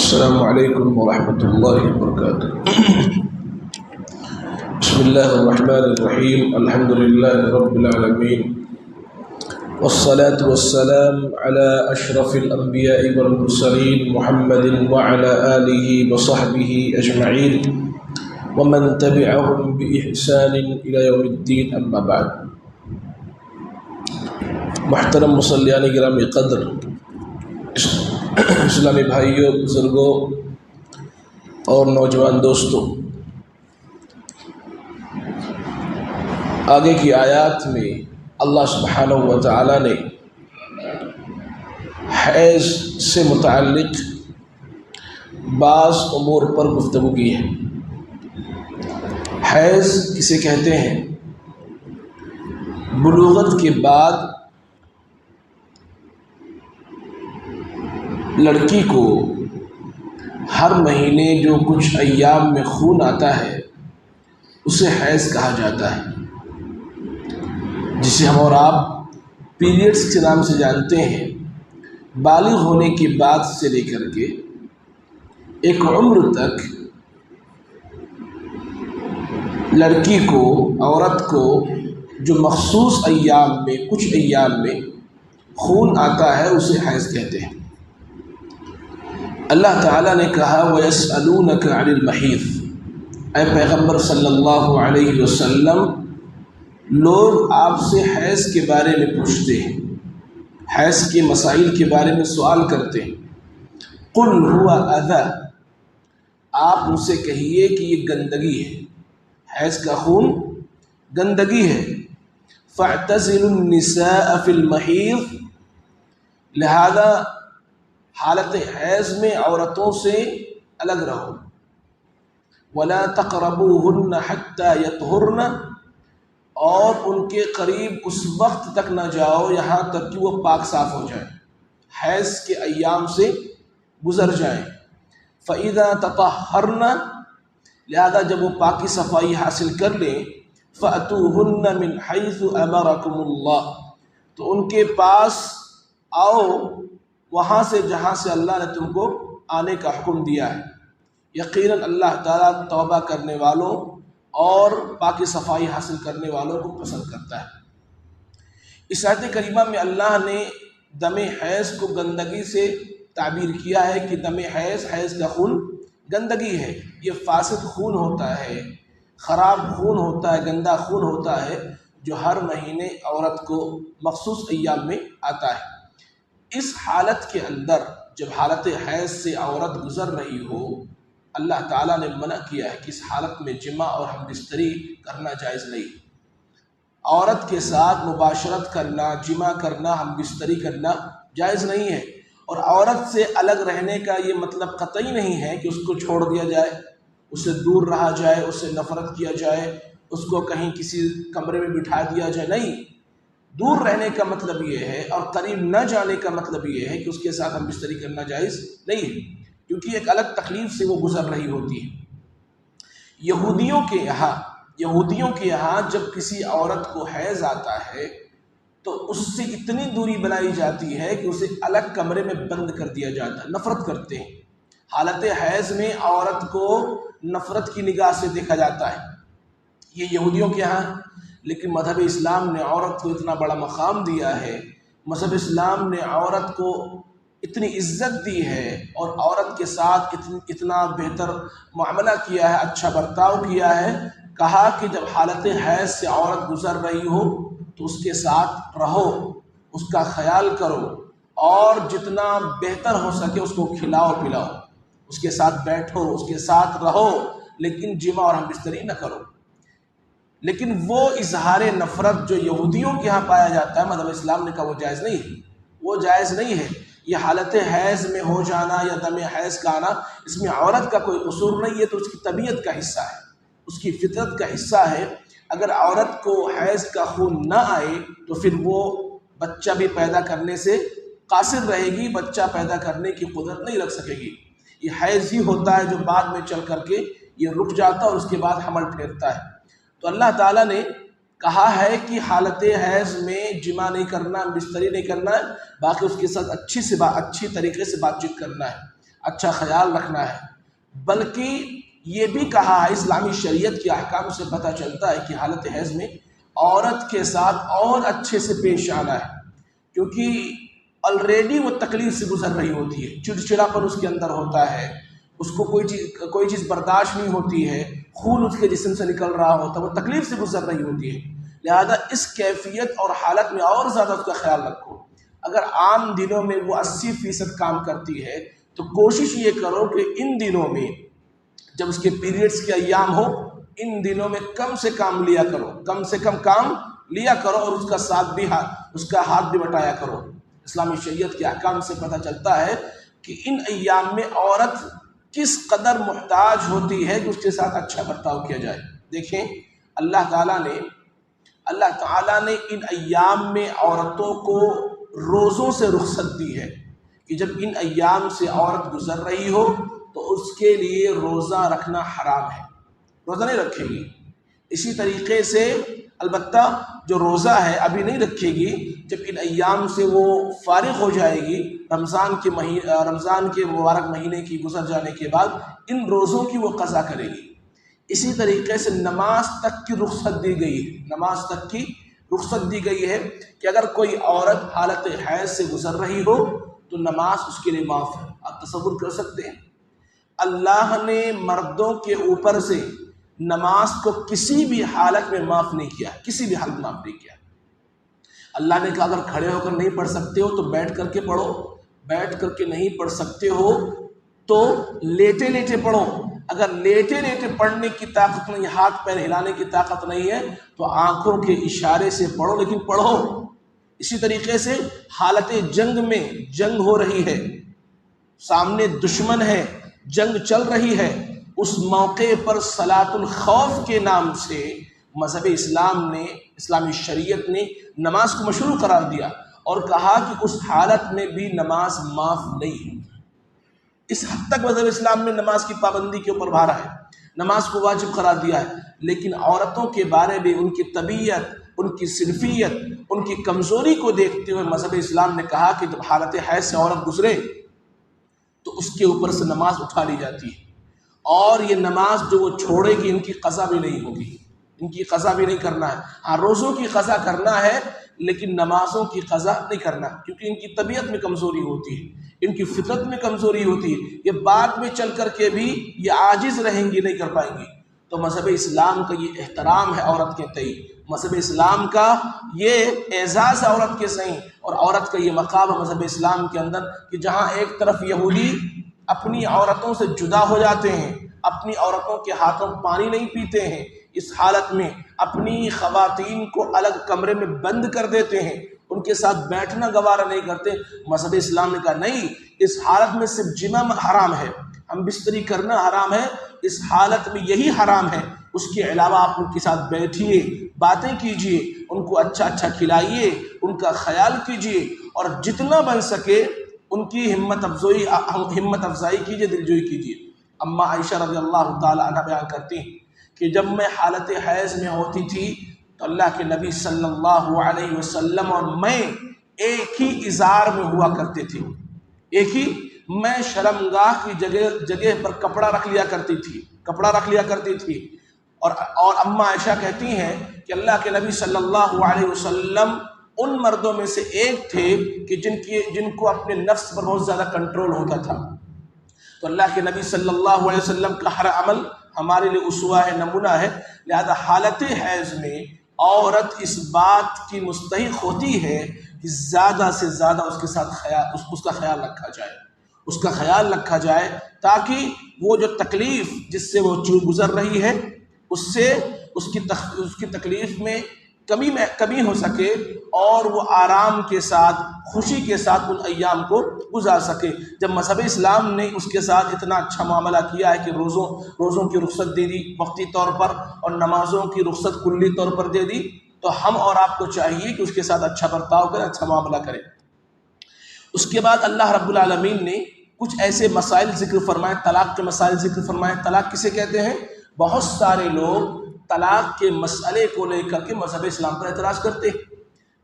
السلام علیکم ورحمۃ اللہ وبرکاتہ۔ بسم اللہ الرحمن الرحیم، الحمد للہ رب العالمین، والصلاة والسلام على اشرف الانبیاء والمرسلین محمد وعلى آلہ وصحبہ اجمعین ومن تبعهم بإحسان الى یوم الدین، اما بعد۔ محترم مصلیان گرامی قدر، اسلامی بھائیوں، بزرگوں اور نوجوان دوستوں، آگے کی آیات میں اللہ سبحانہ و تعالی نے حیض سے متعلق بعض امور پر گفتگو کی ہے۔ حیض کسے کہتے ہیں؟ بلوغت کے بعد لڑکی کو ہر مہینے جو کچھ ایام میں خون آتا ہے اسے حیض کہا جاتا ہے، جسے ہم اور آپ پیریڈز کے نام سے جانتے ہیں۔ بالغ ہونے کے بعد سے لے کر کے ایک عمر تک لڑکی کو، عورت کو جو مخصوص ایام میں، کچھ ایام میں خون آتا ہے اسے حیض کہتے ہیں۔ اللہ تعالیٰ نے کہا وَيَسْأَلُونَكَ عَنِ الْمَحِيضِ، اے پیغمبر صلی اللہ علیہ وسلم، لوگ آپ سے حیض کے بارے میں پوچھتے ہیں، حیض کے مسائل کے بارے میں سوال کرتے ہیں۔ قُلْ هُوَ أَذًى، آپ ان سے کہیے کہ یہ گندگی ہے، حیض کا خون گندگی ہے۔ فَاعْتَزِلُوا النِّسَاءَ فِي الْمَحِيضِ، لہذا حالت حیض میں عورتوں سے الگ رہو۔ وَلَا تَقْرَبُوهُنَّ حَتَّى يَطْهُرْنَ، اور ان کے قریب اس وقت تک نہ جاؤ یہاں تک کہ وہ پاک صاف ہو جائیں، حیض کے ایام سے گزر جائیں۔ فَإِذَا تَطَهَّرْنَ، لہذا جب وہ پاکی صفائی حاصل کر لیں، فَأْتُوهُنَّ مِنْ حَيْثُ أَمَرَكُمُ اللَّهُ، تو ان کے پاس آؤ وہاں سے جہاں سے اللہ نے تم کو آنے کا حکم دیا ہے۔ یقیناً اللہ تعالیٰ توبہ کرنے والوں اور پاکی صفائی حاصل کرنے والوں کو پسند کرتا ہے۔ اس آیت کریمہ میں اللہ نے دم حیض کو گندگی سے تعبیر کیا ہے کہ دم حیض، حیض کا خون گندگی ہے، یہ فاسد خون ہوتا ہے، خراب خون ہوتا ہے، گندا خون ہوتا ہے جو ہر مہینے عورت کو مخصوص ایام میں آتا ہے۔ اس حالت کے اندر جب حالت حیض سے عورت گزر رہی ہو، اللہ تعالیٰ نے منع کیا ہے کہ اس حالت میں جماع اور ہم بستری کرنا جائز نہیں۔ عورت کے ساتھ مباشرت کرنا، جماع کرنا، ہم بستری کرنا جائز نہیں ہے۔ اور عورت سے الگ رہنے کا یہ مطلب قطعی نہیں ہے کہ اس کو چھوڑ دیا جائے، اس سے دور رہا جائے، اس سے نفرت کیا جائے، اس کو کہیں کسی کمرے میں بٹھا دیا جائے، نہیں۔ دور رہنے کا مطلب یہ ہے اور قریب نہ جانے کا مطلب یہ ہے کہ اس کے ساتھ ہم بستری کرنا جائز نہیں ہے، کیونکہ ایک الگ تکلیف سے وہ گزر رہی ہوتی ہے۔ یہودیوں کے یہاں جب کسی عورت کو حیض آتا ہے تو اس سے اتنی دوری بنائی جاتی ہے کہ اسے الگ کمرے میں بند کر دیا جاتا ہے، نفرت کرتے ہیں۔ حالت حیض میں عورت کو نفرت کی نگاہ سے دیکھا جاتا ہے، یہ یہودیوں کے یہاں۔ لیکن مذہب اسلام نے عورت کو اتنا بڑا مقام دیا ہے، مذہب اسلام نے عورت کو اتنی عزت دی ہے اور عورت کے ساتھ اتنا بہتر معاملہ کیا ہے، اچھا برتاؤ کیا ہے۔ کہا کہ جب حالت حیض سے عورت گزر رہی ہو تو اس کے ساتھ رہو، اس کا خیال کرو، اور جتنا بہتر ہو سکے اس کو کھلاؤ پلاؤ، اس کے ساتھ بیٹھو، اس کے ساتھ رہو، لیکن جماع اور ہم بستری نہ کرو۔ لیکن وہ اظہار نفرت جو یہودیوں کے ہاں پایا جاتا ہے، مذہب اسلام نے کہا وہ جائز نہیں ہے، وہ جائز نہیں ہے۔ یہ حالت حیض میں ہو جانا یا دم حیض کا آنا، اس میں عورت کا کوئی قصور نہیں ہے، تو اس کی طبیعت کا حصہ ہے، اس کی فطرت کا حصہ ہے۔ اگر عورت کو حیض کا خون نہ آئے تو پھر وہ بچہ بھی پیدا کرنے سے قاصر رہے گی، بچہ پیدا کرنے کی قدرت نہیں رکھ سکے گی۔ یہ حیض ہی ہوتا ہے جو بعد میں چل کر کے یہ رک جاتا ہے اور اس کے بعد حمل پھیرتا ہے۔ تو اللہ تعالیٰ نے کہا ہے کہ حالت حیض میں جماع نہیں کرنا، بستری نہیں کرنا ہے، باقی اس کے ساتھ اچھی طریقے سے بات چیت کرنا ہے۔ اچھا خیال رکھنا ہے، بلکہ یہ بھی کہا ہے، اسلامی شریعت کے احکام سے پتہ چلتا ہے کہ حالت حیض میں عورت کے ساتھ اور اچھے سے پیش آنا ہے، کیونکہ آلریڈی وہ تکلیف سے گزر رہی ہوتی ہے، چڑچڑاپن اس کے اندر ہوتا ہے، اس کو کوئی چیز برداشت نہیں ہوتی ہے، خون اس کے جسم سے نکل رہا ہوتا ہے، وہ تکلیف سے گزر رہی ہوتی ہے، لہذا اس کیفیت اور حالت میں اور زیادہ اس کا خیال رکھو۔ اگر عام دنوں میں وہ 80% کام کرتی ہے تو کوشش یہ کرو کہ ان دنوں میں جب اس کے پیریڈز کے ایام ہو، ان دنوں میں کم سے کم لیا کرو، کم سے کم کام لیا کرو، اور اس کا ہاتھ بھی بٹایا کرو۔ اسلامی شریعت کے احکام سے پتہ چلتا ہے کہ ان ایام میں عورت کس قدر محتاج ہوتی ہے کہ اس کے ساتھ اچھا برتاؤ کیا جائے۔ دیکھیں اللہ تعالیٰ نے ان ایام میں عورتوں کو روزوں سے رخصت دی ہے کہ جب ان ایام سے عورت گزر رہی ہو تو اس کے لیے روزہ رکھنا حرام ہے، روزہ نہیں رکھے گی۔ اسی طریقے سے البتہ جو روزہ ہے ابھی نہیں رکھے گی، جب ان ایام سے وہ فارغ ہو جائے گی، رمضان کے مبارک مہینے کی گزر جانے کے بعد ان روزوں کی وہ قضا کرے گی۔ اسی طریقے سے نماز تک کی رخصت دی گئی ہے، نماز تک کی رخصت دی گئی ہے کہ اگر کوئی عورت حالت حیض سے گزر رہی ہو تو نماز اس کے لیے معاف ہے۔ آپ تصور کر سکتے ہیں اللہ نے مردوں کے اوپر سے نماز کو کسی بھی حالت میں معاف نہیں کیا، کسی بھی حالت میں معاف نہیں کیا۔ اللہ نے کہا اگر کھڑے ہو کر نہیں پڑھ سکتے ہو تو بیٹھ کر کے پڑھو، بیٹھ کر کے نہیں پڑھ سکتے ہو تو لیٹے لیٹے پڑھو، اگر لیٹے لیٹے پڑھنے کی طاقت نہیں، ہاتھ پیر ہلانے کی طاقت نہیں ہے تو آنکھوں کے اشارے سے پڑھو، لیکن پڑھو۔ اسی طریقے سے حالت جنگ میں، جنگ ہو رہی ہے، سامنے دشمن ہے، جنگ چل رہی ہے، اس موقع پر صلاۃ الخوف کے نام سے مذہب اسلام نے، اسلامی شریعت نے نماز کو مشروع قرار دیا اور کہا کہ اس حالت میں بھی نماز معاف نہیں ہے۔ اس حد تک مذہب اسلام نے نماز کی پابندی کے اوپر بھارا ہے، نماز کو واجب قرار دیا ہے، لیکن عورتوں کے بارے میں ان کی طبیعت، ان کی صنفیت، ان کی کمزوری کو دیکھتے ہوئے مذہب اسلام نے کہا کہ جب حالت حیض سے عورت گزرے تو اس کے اوپر سے نماز اٹھا لی جاتی ہے، اور یہ نماز جو وہ چھوڑے گی ان کی قضا بھی نہیں ہوگی، ان کی قضا بھی نہیں کرنا ہے۔ ہاں روزوں کی قضا کرنا ہے لیکن نمازوں کی قضا نہیں کرنا، کیونکہ ان کی طبیعت میں کمزوری ہوتی ہے، ان کی فطرت میں کمزوری ہوتی ہے، یہ بعد میں چل کر کے بھی یہ عاجز رہیں گی، نہیں کر پائیں گی۔ تو مذہب اسلام کا یہ احترام ہے عورت کے تئیں، مذہب اسلام کا یہ اعزاز ہے عورت کے سائیں، اور عورت کا یہ مقام ہے مذہب اسلام کے اندر کہ جہاں ایک طرف یہودی اپنی عورتوں سے جدا ہو جاتے ہیں، اپنی عورتوں کے ہاتھوں پانی نہیں پیتے ہیں، اس حالت میں اپنی خواتین کو الگ کمرے میں بند کر دیتے ہیں، ان کے ساتھ بیٹھنا گوارا نہیں کرتے، مذہب اسلام نے کہا نہیں، اس حالت میں صرف جمع حرام ہے، ہم بستری کرنا حرام ہے، اس حالت میں یہی حرام ہے، اس کے علاوہ آپ ان کے ساتھ بیٹھیے، باتیں کیجئے، ان کو اچھا اچھا کھلائیے، ان کا خیال کیجئے، اور جتنا بن سکے ان کی ہمت افزائی کیجئے، دلجوئی کیجئے۔ اما عائشہ رضی اللہ تعالی عنہ بیان کرتی ہیں کہ جب میں حالت حیض میں ہوتی تھی تو اللہ کے نبی صلی اللہ علیہ وسلم اور میں ایک ہی ازار میں ہوا کرتے تھے، ایک ہی، میں شرمگاہ کی جگہ پر کپڑا رکھ لیا کرتی تھی، اور اما عائشہ کہتی ہیں کہ اللہ کے نبی صلی اللہ علیہ وسلم ان مردوں میں سے ایک تھے کہ جن کو اپنے نفس پر بہت زیادہ کنٹرول ہوتا تھا، تو اللہ کے نبی صلی اللہ علیہ وسلم کا ہر عمل ہمارے لیے اسوہ ہے، نمونہ ہے، لہذا حالت حیض میں عورت اس بات کی مستحق ہوتی ہے کہ زیادہ سے زیادہ اس کے ساتھ اس کا خیال رکھا جائے، تاکہ وہ جو تکلیف جس سے وہ گزر رہی ہے اس کی تکلیف میں کمی ہو سکے، اور وہ آرام کے ساتھ، خوشی کے ساتھ ان ایام کو گزار سکے۔ جب مذہب اسلام نے اس کے ساتھ اتنا اچھا معاملہ کیا ہے کہ روزوں کی رخصت دے دی وقتی طور پر، اور نمازوں کی رخصت کلی طور پر دے دی، تو ہم اور آپ کو چاہیے کہ اس کے ساتھ اچھا برتاؤ کریں، اچھا معاملہ کریں۔ اس کے بعد اللہ رب العالمین نے کچھ ایسے مسائل ذکر فرمائے، طلاق کے مسائل ذکر فرمائے۔ طلاق کسے کہتے ہیں؟ بہت سارے لوگ طلاق کے مسئلے کو لے کر کے مذہب اسلام پر اعتراض کرتے ہیں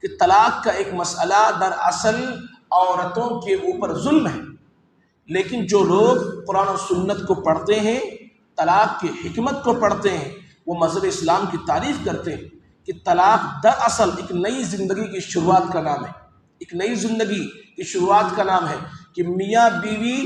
کہ طلاق کا ایک مسئلہ دراصل عورتوں کے اوپر ظلم ہے، لیکن جو لوگ قرآن و سنت کو پڑھتے ہیں، طلاق کی حکمت کو پڑھتے ہیں، وہ مذہب اسلام کی تعریف کرتے ہیں کہ طلاق دراصل ایک نئی زندگی کی شروعات کا نام ہے، ایک نئی زندگی کی شروعات کا نام ہے کہ میاں بیوی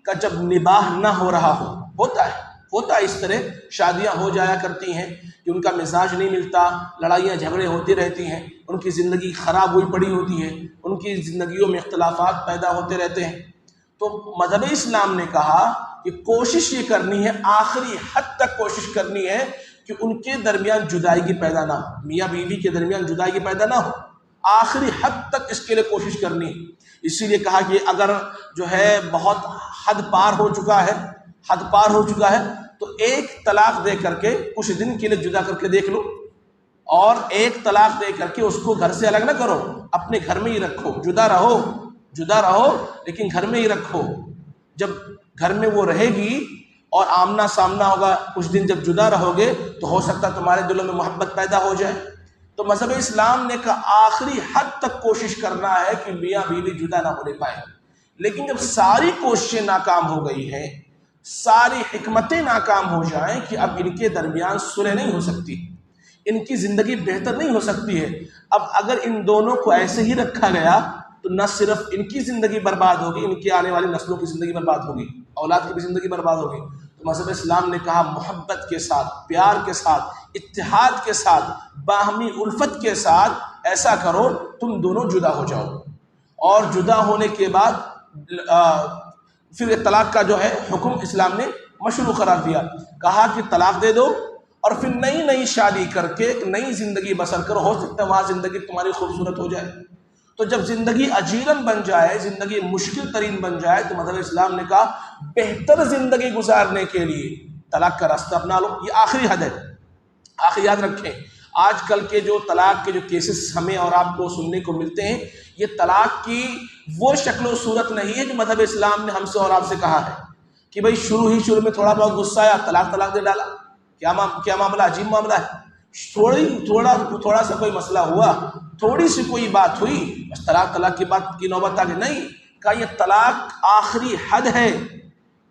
کا جب نباہ نہ ہو رہا ہو، ہوتا ہے اس طرح شادیاں ہو جایا کرتی ہیں کہ ان کا مزاج نہیں ملتا، لڑائیاں جھگڑے ہوتی رہتی ہیں، ان کی زندگی خراب ہوئی پڑی ہوتی ہے، ان کی زندگیوں میں اختلافات پیدا ہوتے رہتے ہیں۔ تو مذہب اسلام نے کہا کہ کوشش یہ کرنی ہے، آخری حد تک کوشش کرنی ہے کہ ان کے درمیان جدائیگی پیدا نہ ہو، میاں بیوی کے درمیان جدائیگی پیدا نہ ہو، آخری حد تک اس کے لیے کوشش کرنی ہے۔ اسی لیے کہا کہ اگر جو ہے بہت حد پار ہو چکا ہے تو ایک طلاق دے کر کے کچھ دن کے لیے جدا کر کے دیکھ لو، اور ایک طلاق دے کر کے اس کو گھر سے الگ نہ کرو، اپنے گھر میں ہی رکھو، جدا رہو لیکن گھر میں ہی رکھو۔ جب گھر میں وہ رہے گی اور آمنا سامنا ہوگا، کچھ دن جب جدا رہو گے تو ہو سکتا ہے تمہارے دلوں میں محبت پیدا ہو جائے۔ تو مذہب اسلام نے کہا آخری حد تک کوشش کرنا ہے کہ میاں بیوی جدا نہ ہونے پائے۔ لیکن جب ساری کوششیں ناکام ہو گئی ہیں، ساری حکمتیں ناکام ہو جائیں کہ اب ان کے درمیان صلح نہیں ہو سکتی، ان کی زندگی بہتر نہیں ہو سکتی ہے، اب اگر ان دونوں کو ایسے ہی رکھا گیا تو نہ صرف ان کی زندگی برباد ہوگی، ان کی آنے والی نسلوں کی زندگی برباد ہوگی، اولاد کی بھی زندگی برباد ہوگی۔ تو مذہب اسلام نے کہا محبت کے ساتھ، پیار کے ساتھ، اتحاد کے ساتھ، باہمی الفت کے ساتھ ایسا کرو تم دونوں جدا ہو جاؤ، اور جدا ہونے کے بعد پھر طلاق کا جو ہے حکم اسلام نے مشروع قرار دیا، کہا کہ طلاق دے دو اور پھر نئی شادی کر کے ایک نئی زندگی بسر کرو، ہو سکتا ہے وہاں زندگی تمہاری خوبصورت ہو جائے۔ تو جب زندگی اجیرن بن جائے، زندگی مشکل ترین بن جائے، تو مذہب اسلام نے کہا بہتر زندگی گزارنے کے لیے طلاق کا راستہ اپنا لو۔ یہ آخری حد ہے، آخری یاد رکھیں، آج کل کے جو طلاق کے جو کیسز ہمیں اور آپ کو سننے کو ملتے ہیں، یہ طلاق کی وہ شکل و صورت نہیں ہے جو مذہب اسلام نے ہم سے اور آپ سے کہا ہے کہ بھئی شروع میں تھوڑا بہت غصہ آیا، طلاق دے ڈالا۔ کیا معاملہ، عجیب معاملہ ہے۔ تھوڑا سا کوئی مسئلہ ہوا، تھوڑی سی کوئی بات ہوئی، بس طلاق کی بات کی نوبت آ گئی۔ نہیں، کہا یہ طلاق آخری حد ہے،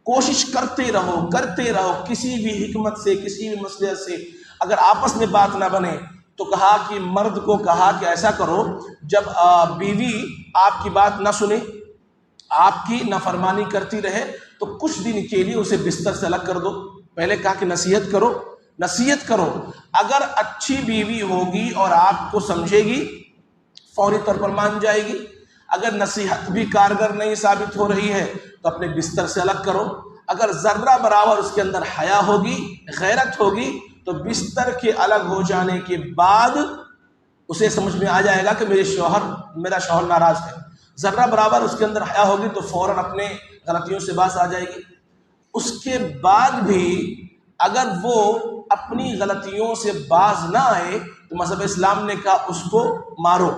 کوشش کرتے رہو کسی بھی حکمت سے، کسی بھی مسئلے سے اگر آپس میں بات نہ بنے تو کہا کہ مرد کو کہا کہ ایسا کرو، جب بیوی آپ کی بات نہ سنے، آپ کی نافرمانی کرتی رہے، تو کچھ دن کے لیے اسے بستر سے الگ کر دو۔ پہلے کہا کہ نصیحت کرو، اگر اچھی بیوی ہوگی اور آپ کو سمجھے گی فوری طور پر مان جائے گی، اگر نصیحت بھی کارگر نہیں ثابت ہو رہی ہے تو اپنے بستر سے الگ کرو، اگر ذرہ برابر اس کے اندر حیا ہوگی، غیرت ہوگی، تو بستر کے الگ ہو جانے کے بعد اسے سمجھ میں آ جائے گا کہ میرا شوہر ناراض ہے، ذرہ برابر اس کے اندر حیا ہوگی تو فوراً اپنے غلطیوں سے باز آ جائے گی۔ اس کے بعد بھی اگر وہ اپنی غلطیوں سے باز نہ آئے تو مذہب اسلام نے کہا اس کو مارو،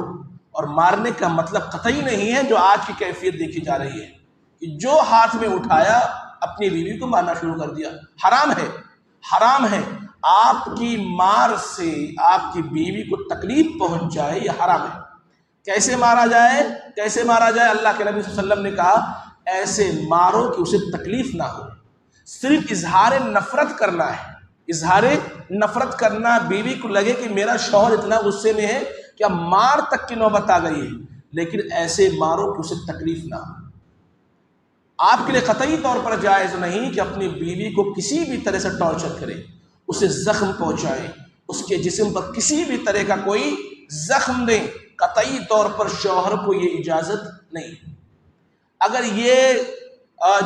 اور مارنے کا مطلب قطعی نہیں ہے جو آج کی کیفیت دیکھی جا رہی ہے کہ جو ہاتھ میں اٹھایا اپنی بیوی کو مارنا شروع کر دیا۔ حرام ہے آپ کی مار سے آپ کی بیوی کو تکلیف پہنچ جائے، یہ حرام ہے۔ کیسے مارا جائے؟ اللہ کے نبی صلی اللہ علیہ وسلم نے کہا ایسے مارو کہ اسے تکلیف نہ ہو، صرف اظہار نفرت کرنا ہے، اظہار نفرت کرنا، بیوی کو لگے کہ میرا شوہر اتنا غصے میں ہے کہ اب مار تک کی نوبت آ گئی ہے، لیکن ایسے مارو کہ اسے تکلیف نہ ہو۔ آپ کے لیے قطعی طور پر جائز نہیں کہ اپنی بیوی کو کسی بھی طرح سے ٹارچر کرے، اسے زخم پہنچائے، اس کے جسم پر کسی بھی طرح کا کوئی زخم دے، قطعی طور پر شوہر کو یہ اجازت نہیں۔ اگر یہ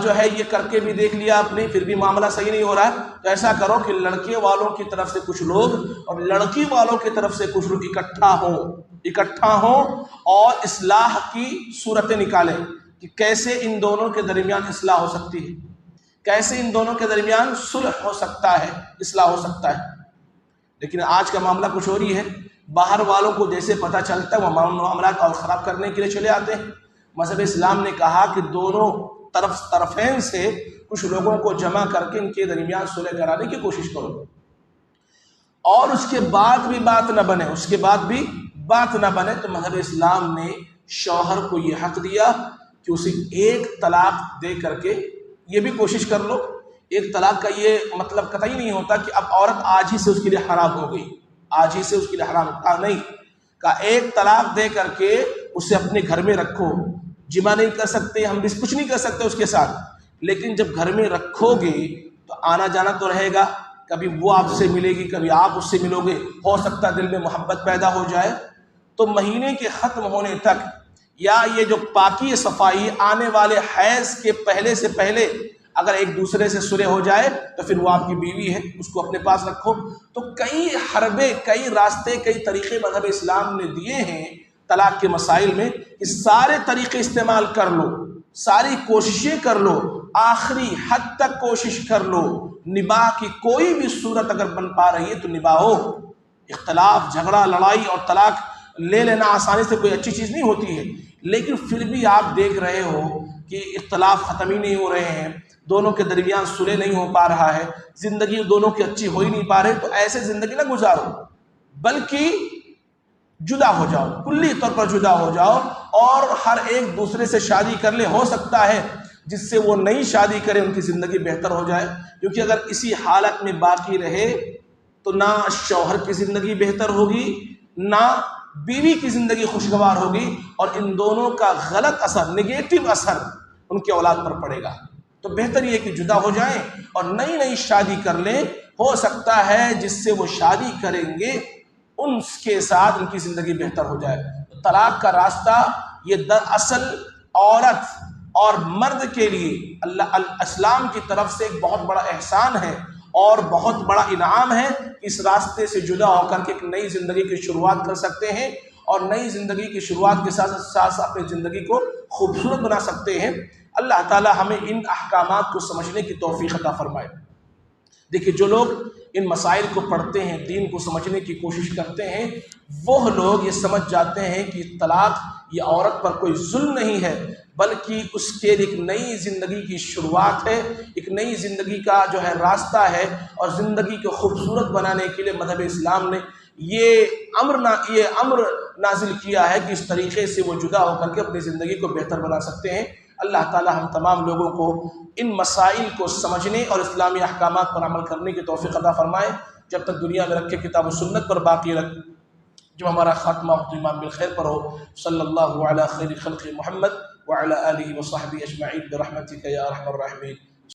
جو ہے یہ کر کے بھی دیکھ لیا آپ نے، پھر بھی معاملہ صحیح نہیں ہو رہا ہے، تو ایسا کرو کہ لڑکے والوں کی طرف سے کچھ لوگ اور لڑکی والوں کی طرف سے کچھ لوگ اکٹھا ہوں اور اصلاح کی صورتیں نکالیں کہ کیسے ان دونوں کے درمیان اصلاح ہو سکتی ہے، کیسے ان دونوں کے درمیان صلح ہو سکتا ہے، اصلاح ہو سکتا ہے۔ لیکن آج کا معاملہ کچھ اور ہی ہے، باہر والوں کو جیسے پتہ چلتا ہے وہ معاملات اور خراب کرنے کے لیے چلے آتے ہیں۔ مذہب اسلام نے کہا کہ دونوں طرفین سے کچھ لوگوں کو جمع کر کے ان کے درمیان صلح کرانے کی کوشش کرو، اور اس کے بعد بھی بات نہ بنے تو مذہب اسلام نے شوہر کو یہ حق دیا کہ اسے ایک طلاق دے کر کے، یہ بھی کوشش کر لو، ایک طلاق کا یہ مطلب قطعی نہیں ہوتا کہ اب عورت آج ہی سے اس کے لیے حرام ہو گئی، آج ہی سے اس کے لیے حرام ہوتا نہیں، کہ ایک طلاق دے کر کے اسے اپنے گھر میں رکھو، جمع نہیں کر سکتے، ہم بھی کچھ نہیں کر سکتے اس کے ساتھ، لیکن جب گھر میں رکھو گے تو آنا جانا تو رہے گا، کبھی وہ آپ سے ملے گی، کبھی آپ اس سے ملو گے، ہو سکتا ہے دل میں محبت پیدا ہو جائے، تو مہینے کے ختم ہونے تک یا یہ جو پاکی صفائی آنے والے حیض کے پہلے سے پہلے اگر ایک دوسرے سے صلح ہو جائے تو پھر وہ آپ کی بیوی ہے، اس کو اپنے پاس رکھو۔ تو کئی حربے، کئی راستے، کئی طریقے مذہب اسلام نے دیے ہیں طلاق کے مسائل میں، کہ سارے طریقے استعمال کر لو، ساری کوششیں کر لو، آخری حد تک کوشش کر لو، نباہ کی کوئی بھی صورت اگر بن پا رہی ہے تو نباہ ہو۔ اختلاف، جھگڑا، لڑائی اور طلاق لے لینا آسانی سے کوئی اچھی چیز نہیں ہوتی ہے، لیکن پھر بھی آپ دیکھ رہے ہو کہ اختلاف ختم ہی نہیں ہو رہے ہیں، دونوں کے درمیان صلح نہیں ہو پا رہا ہے، زندگی دونوں کی اچھی ہو ہی نہیں پا رہے، تو ایسے زندگی نہ گزارو، بلکہ جدا ہو جاؤ، کلی طور پر جدا ہو جاؤ، اور ہر ایک دوسرے سے شادی کر لے، ہو سکتا ہے جس سے وہ نئی شادی کرے ان کی زندگی بہتر ہو جائے، کیونکہ اگر اسی حالت میں باقی رہے تو نہ شوہر کی زندگی بہتر ہوگی، نہ بیوی کی زندگی خوشگوار ہوگی، اور ان دونوں کا غلط اثر، نگیٹو اثر ان کی اولاد پر پڑے گا۔ تو بہتر یہ کہ جدا ہو جائیں اور نئی نئی شادی کر لیں، ہو سکتا ہے جس سے وہ شادی کریں گے ان کے ساتھ ان کی زندگی بہتر ہو جائے۔ طلاق کا راستہ یہ دراصل عورت اور مرد کے لیے اللہ اسلام کی طرف سے ایک بہت بڑا احسان ہے اور بہت بڑا انعام ہے، اس راستے سے جدا ہو کر کے ایک نئی زندگی کی شروعات کر سکتے ہیں، اور نئی زندگی کی شروعات کے ساتھ ساتھ اپنی زندگی کو خوبصورت بنا سکتے ہیں۔ اللہ تعالی ہمیں ان احکامات کو سمجھنے کی توفیق عطا فرمائے۔ دیکھیے، جو لوگ ان مسائل کو پڑھتے ہیں، دین کو سمجھنے کی کوشش کرتے ہیں، وہ لوگ یہ سمجھ جاتے ہیں کہ طلاق یہ عورت پر کوئی ظلم نہیں ہے، بلکہ اس کے ایک نئی زندگی کی شروعات ہے، ایک نئی زندگی کا جو ہے راستہ ہے، اور زندگی کو خوبصورت بنانے کے لیے مذہب اسلام نے یہ امر نازل کیا ہے کہ اس طریقے سے وہ جدا ہو کر کے اپنی زندگی کو بہتر بنا سکتے ہیں۔ اللہ تعالی ہم تمام لوگوں کو ان مسائل کو سمجھنے اور اسلامی احکامات پر عمل کرنے کی توفیق عطا فرمائے، جب تک دنیا میں رکھے کتاب و سنت پر باقی رکھ، جو ہمارا خاتمہ ایمان بالخیر پر ہو۔ صلی اللہ علی خیر خلق محمد وعلی آلہ وصحبہ اجمعین برحمتک یا ارحم الراحمین۔